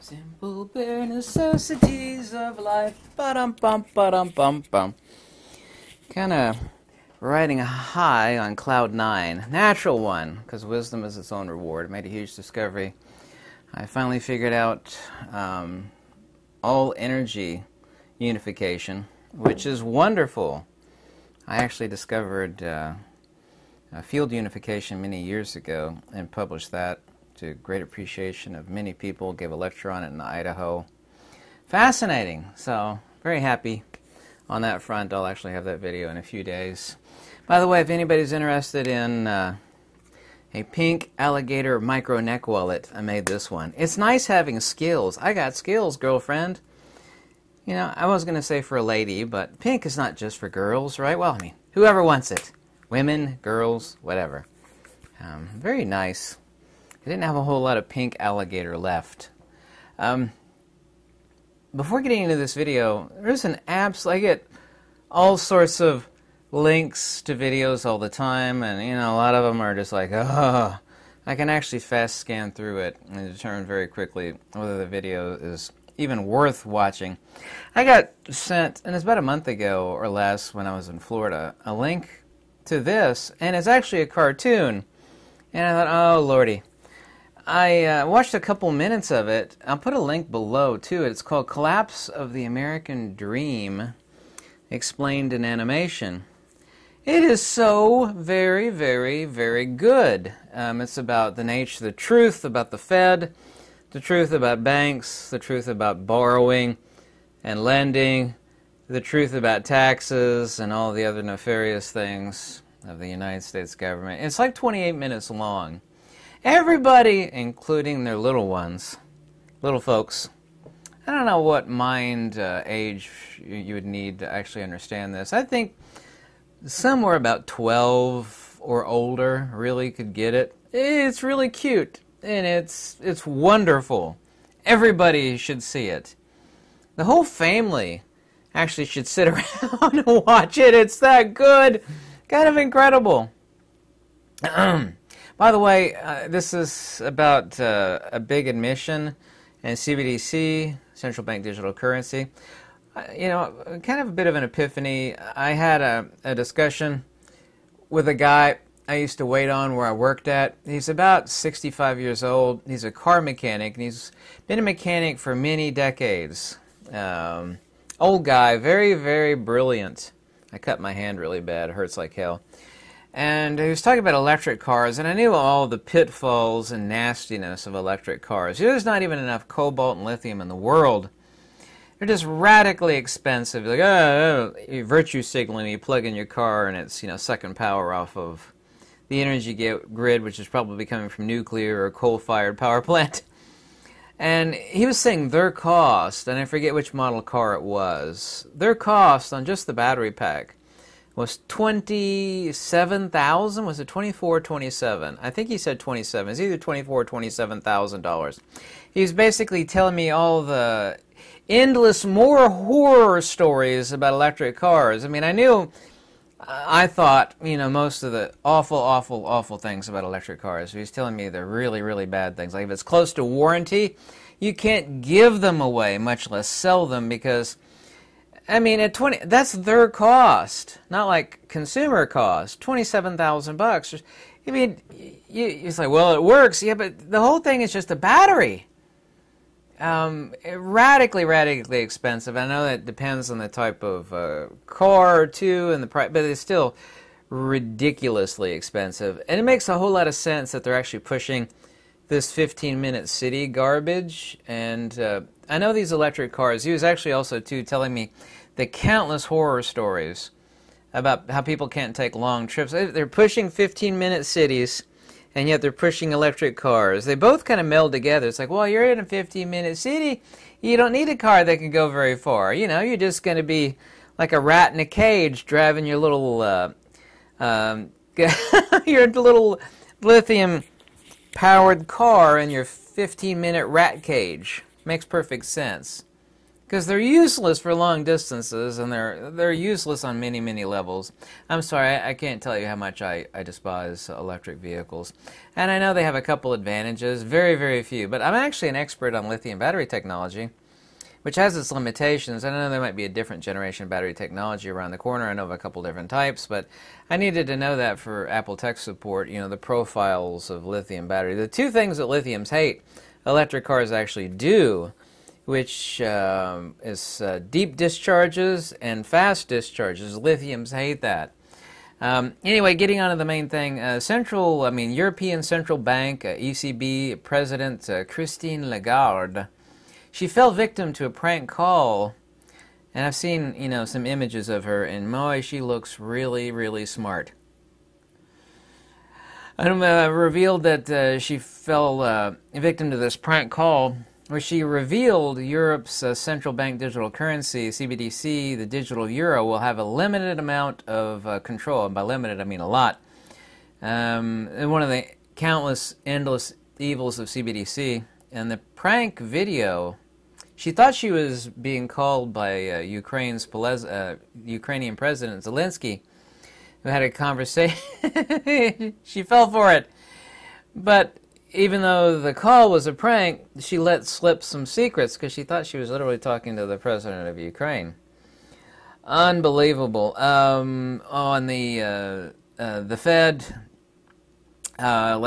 Simple bare necessities of life. Ba-dum bum ba-dum bum bum. Kind of riding a high on cloud 9. Natural one, because wisdom is its own reward. I made a huge discovery. I finally figured out all energy unification, which is wonderful. I actually discovered field unification many years ago and published that to great appreciation of many people. Gave a lecture on it in Idaho. Fascinating. So, very happy on that front. I'll actually have that video in a few days. By the way, if anybody's interested in a pink alligator micro neck wallet, I made this one. It's nice having skills. I got skills, girlfriend. You know, I was going to say for a lady, but pink is not just for girls, right? Well, I mean, whoever wants it. Women, girls, whatever. Very nice. I didn't have a whole lot of pink alligator left. Before getting into this video, there's an I get all sorts of links to videos all the time, and you know, a lot of them are just like, oh, I can actually fast scan through it and determine very quickly whether the video is even worth watching. I got sent, and it's about a month ago or less when I was in Florida, a link to this, and it's actually a cartoon. And I thought, oh lordy. I watched a couple minutes of it. I'll put a link below to it. It's called Collapse of the American Dream, Explained in Animation. It is so very, very, very good. It's about the nature, the truth about the Fed, the truth about banks, the truth about borrowing and lending, the truth about taxes and all the other nefarious things of the United States government. It's like 28 minutes long. Everybody, including their little ones, little folks, I don't know what mind age you would need to actually understand this. I think somewhere about 12 or older really could get it. It's really cute, and it's wonderful. Everybody should see it. The whole family actually should sit around and watch it. It's that good. Kind of incredible. By the way, this is about a big admission in CBDC, central bank digital currency. You know, kind of a bit of an epiphany. I had a discussion with a guy I used to wait on where I worked at. He's about 65 years old. He's a car mechanic, and he's been a mechanic for many decades. Old guy, very, very brilliant. I cut my hand really bad. It hurts like hell. And he was talking about electric cars, and I knew all the pitfalls and nastiness of electric cars. There's not even enough cobalt and lithium in the world. They're just radically expensive. Like, you're virtue signaling, you plug in your car, and it's, you know, sucking power off of the energy grid, which is probably coming from nuclear or coal-fired power plant. And he was saying their cost, and I forget which model car it was, their cost on just the battery pack was $27,000. Was it 24 or 27? I think he said 27. It's either 24 or $27,000. He was basically telling me all the endless more horror stories about electric cars. I mean, I thought, you know, most of the awful, awful, awful things about electric cars. He was telling me the really, really bad things. Like if it's close to warranty, you can't give them away, much less sell them, because I mean, at that's their cost, not like consumer cost. $27,000. I mean, it's like, well, it works, yeah, but the whole thing is just a battery. Radically, radically expensive. I know that depends on the type of car too, and the price, but it's still ridiculously expensive. And it makes a whole lot of sense that they're actually pushing this 15-minute city garbage. And I know these electric cars. He was actually also too telling me the countless horror stories about how people can't take long trips. They're pushing 15-minute cities, and yet they're pushing electric cars. They both kind of meld together. It's like, well, you're in a 15-minute city. You don't need a car that can go very far. You know, you're just going to be like a rat in a cage driving your little, your little lithium-powered car in your 15-minute rat cage. Makes perfect sense. because they're useless for long distances, and they're useless on many, many levels. I'm sorry, I can't tell you how much I despise electric vehicles. And I know they have a couple advantages, very, very few. But I'm actually an expert on lithium battery technology, which has its limitations. I know there might be a different generation of battery technology around the corner. I know of a couple different types, but I needed to know that for Apple tech support, you know, the profiles of lithium battery. The two things that lithiums hate, electric cars actually do, which is deep discharges and fast discharges. Lithiums hate that. Anyway, getting on to the main thing, European Central Bank, ECB President Christine Lagarde, she fell victim to a prank call, and I've seen, you know, some images of her, and boy, she looks really, really smart. Revealed that she fell victim to this prank call, where she revealed Europe's central bank digital currency, CBDC, the digital euro, will have a limited amount of control. And by limited, I mean a lot. And one of the countless, endless evils of CBDC. And the prank video, she thought she was being called by Ukrainian President Zelensky, who had a conversation. She fell for it. But even though the call was a prank, she let slip some secrets because she thought she was literally talking to the president of Ukraine. Unbelievable. On the Fed, above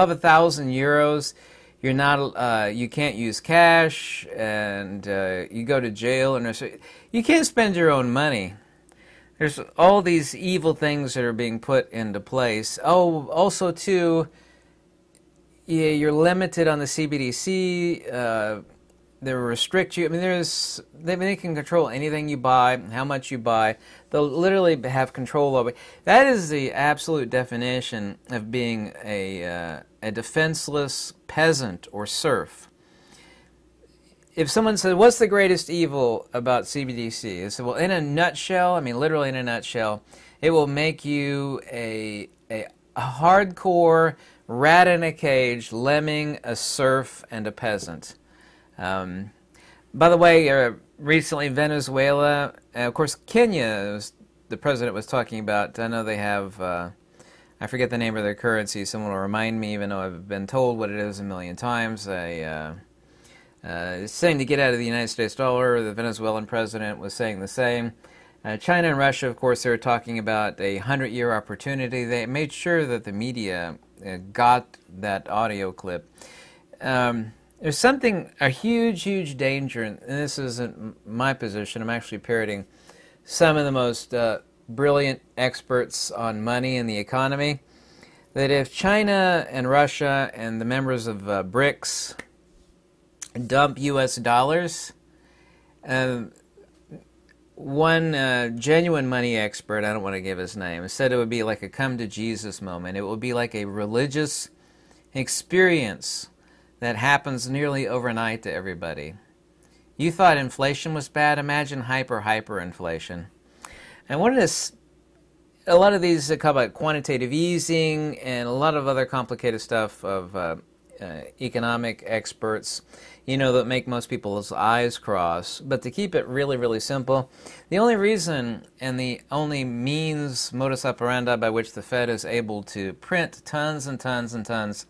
1,000 euros, you're not, you can't use cash, and you go to jail, and you can't spend your own money. There's all these evil things that are being put into place. Oh, also, too, yeah, you're limited on the CBDC. They restrict you. I mean, they can control anything you buy, how much you buy. They'll literally have control over it. That is the absolute definition of being a defenseless peasant or serf. If someone said, what's the greatest evil about CBDC? I said, well, in a nutshell, I mean literally in a nutshell, it will make you a hardcore rat in a cage, lemming, a serf, and a peasant. By the way, recently Venezuela, of course Kenya, the president was talking about, I know they have, I forget the name of their currency, someone will remind me even though I've been told what it is a million times. Saying to get out of the United States dollar. The Venezuelan president was saying the same. China and Russia, of course, they were talking about a 100-year opportunity. They made sure that the media got that audio clip. There's a huge, huge danger, and this isn't my position. I'm actually parroting some of the most brilliant experts on money and the economy, that if China and Russia and the members of BRICS dump U.S. dollars. One genuine money expert, I don't want to give his name, said it would be like a come-to-Jesus moment. It would be like a religious experience that happens nearly overnight to everybody. You thought inflation was bad? Imagine hyperinflation. And a lot of these talk about quantitative easing and a lot of other complicated stuff of economic experts, you know, that make most people's eyes cross. But to keep it really, really simple, the only reason and the only means, modus operandi, by which the Fed is able to print tons and tons and tons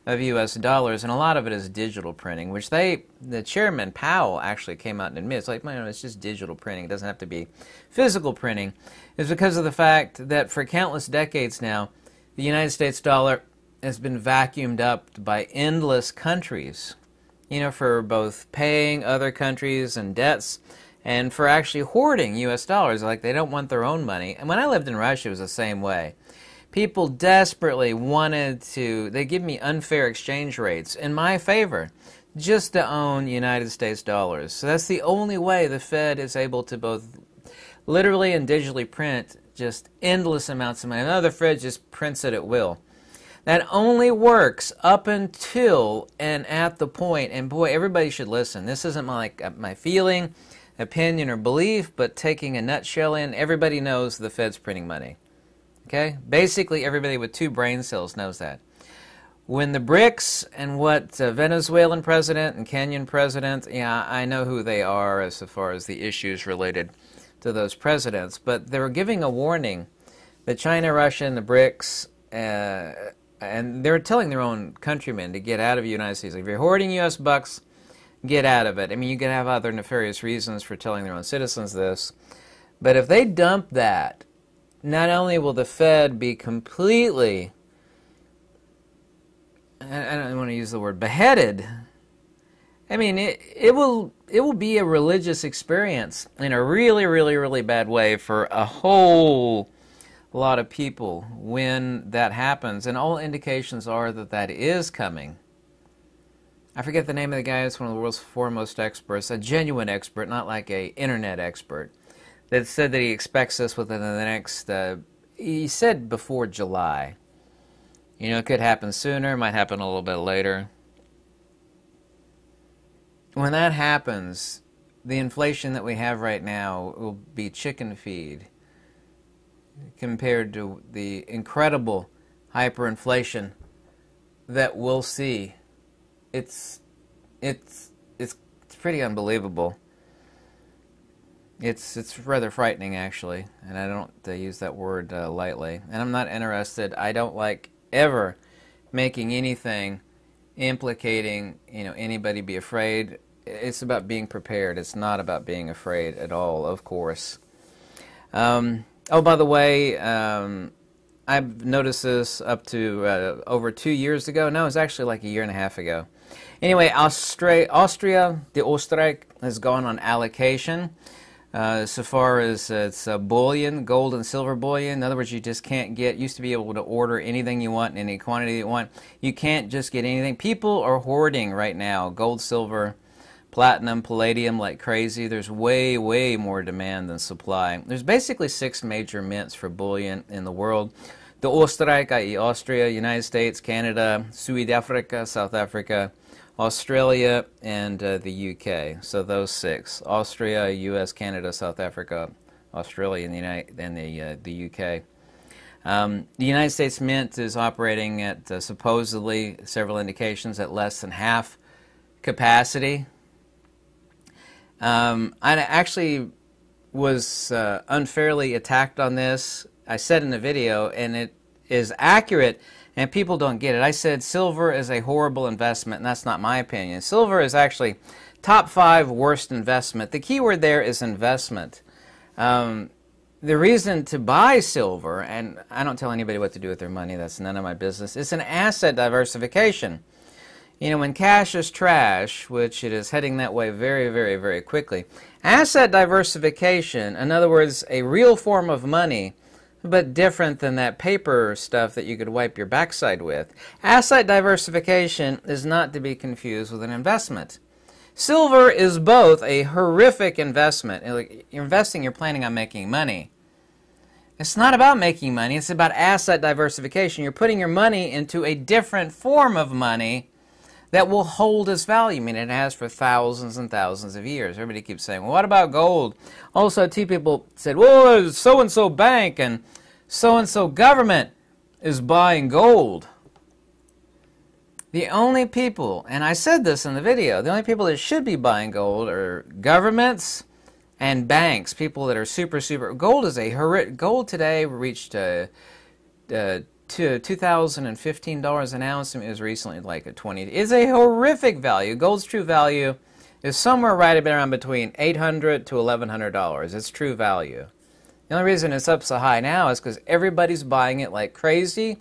of U.S. dollars, and a lot of it is digital printing, which the chairman Powell actually came out and admitted, it's like, man, it's just digital printing, it doesn't have to be physical printing, is because of the fact that for countless decades now, the United States dollar has been vacuumed up by endless countries, you know, for both paying other countries and debts and for actually hoarding U.S. dollars. Like, they don't want their own money. And when I lived in Russia, it was the same way. People desperately wanted to, they give me unfair exchange rates in my favor just to own United States dollars. So that's the only way the Fed is able to both literally and digitally print just endless amounts of money. Another Fed just prints it at will. That only works up until and at the point, and boy, everybody should listen. This isn't my feeling, opinion, or belief, but taking a nutshell in, everybody knows the Fed's printing money. Okay? Basically, everybody with 2 brain cells knows that. when the BRICS and what Venezuelan president and Kenyan president, yeah, I know who they are as far as the issues related to those presidents, but they were giving a warning that China, Russia, and the BRICS, and they're telling their own countrymen to get out of the United States. If you're hoarding U.S. bucks, get out of it. I mean, you can have other nefarious reasons for telling their own citizens this, but if they dump that, not only will the Fed be completely, I don't want to use the word beheaded. I mean, it will be a religious experience in a really, really, really bad way for a whole lot of people when that happens. And all indications are that that is coming. I forget the name of the guy. It's one of the world's foremost experts, a genuine expert, not like a internet expert, that said that he expects this within the next, he said before July. You know, it could happen sooner, might happen a little bit later. When that happens, the inflation that we have right now will be chicken feed compared to the incredible hyperinflation that we'll see. It's pretty unbelievable. It's rather frightening, actually, and I don't use that word lightly. And I'm not interested. I don't like ever making anything implicating, you know, anybody be afraid. It's about being prepared. It's not about being afraid at all, of course. Oh, by the way, I've noticed this up to over 2 years ago. No, it was actually like a year and a half ago. Anyway, Austria, the Österreich, has gone on allocation. So far as it's bullion, gold and silver bullion. In other words, you just can't get, used to be able to order anything you want in any quantity you want. You can't just get anything. People are hoarding right now, gold, silver, platinum, palladium like crazy. There's way, way more demand than supply. There's basically 6 major mints for bullion in the world. The Österreich, i.e. Austria, United States, Canada, Südafrika, South Africa, Australia, and the UK. So those 6: Austria, US, Canada, South Africa, Australia, and the UK. The United States Mint is operating at supposedly several indications at less than half capacity. I actually was unfairly attacked on this. I said in the video, and it is accurate, and people don't get it. I said silver is a horrible investment, and that's not my opinion. Silver is actually top 5 worst investment. The key word there is investment. The reason to buy silver, and I don't tell anybody what to do with their money, that's none of my business, it's an asset diversification. You know, when cash is trash, which it is heading that way very, very, very quickly, asset diversification, in other words, a real form of money, but different than that paper stuff that you could wipe your backside with. Asset diversification is not to be confused with an investment. Silver is both a horrific investment. You're investing, you're planning on making money. It's not about making money, it's about asset diversification. You're putting your money into a different form of money that will hold its value. I mean, it has for thousands and thousands of years. Everybody keeps saying, well, what about gold? Also, 2 people said, well, so-and-so bank and so-and-so government is buying gold. The only people, and I said this in the video, the only people that should be buying gold are governments and banks, people that are super, gold is a horrific, gold today reached to $2,015 an ounce. It was recently like a 20. It's a horrific value. Gold's true value is somewhere right around between $800 to $1,100. It's true value. The only reason it's up so high now is because everybody's buying it like crazy.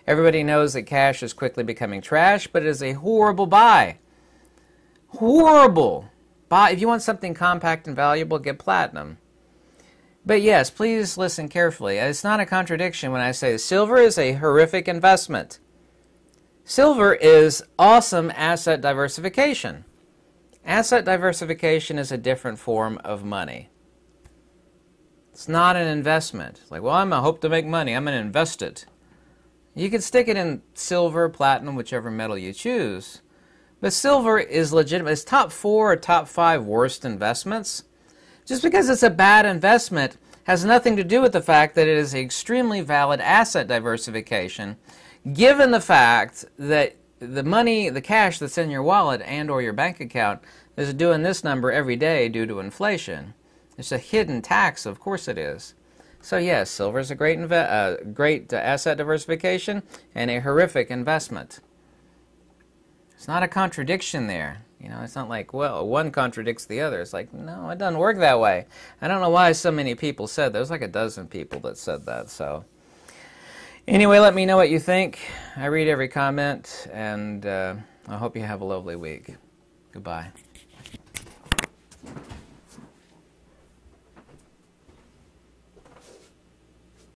Everybody knows that cash is quickly becoming trash, but it is a horrible buy. Horrible buy. If you want something compact and valuable, get platinum. But yes, please listen carefully. It's not a contradiction when I say silver is a horrific investment. Silver is awesome asset diversification. Asset diversification is a different form of money. It's not an investment. It's like, well, I'm going to hope to make money. I'm going to invest it. You can stick it in silver, platinum, whichever metal you choose. But silver is legitimate. It's top 4 or top 5 worst investments. Just because it's a bad investment has nothing to do with the fact that it is an extremely valid asset diversification given the fact that the money, the cash that's in your wallet and or your bank account is doing this number every day due to inflation. It's a hidden tax, of course it is. So yes, silver is a great asset diversification and a horrific investment. It's not a contradiction there. You know, it's not like, well, one contradicts the other. It's like, no, it doesn't work that way. I don't know why so many people said that. There's like a dozen people that said that. So anyway, let me know what you think. I read every comment, and I hope you have a lovely week. Goodbye.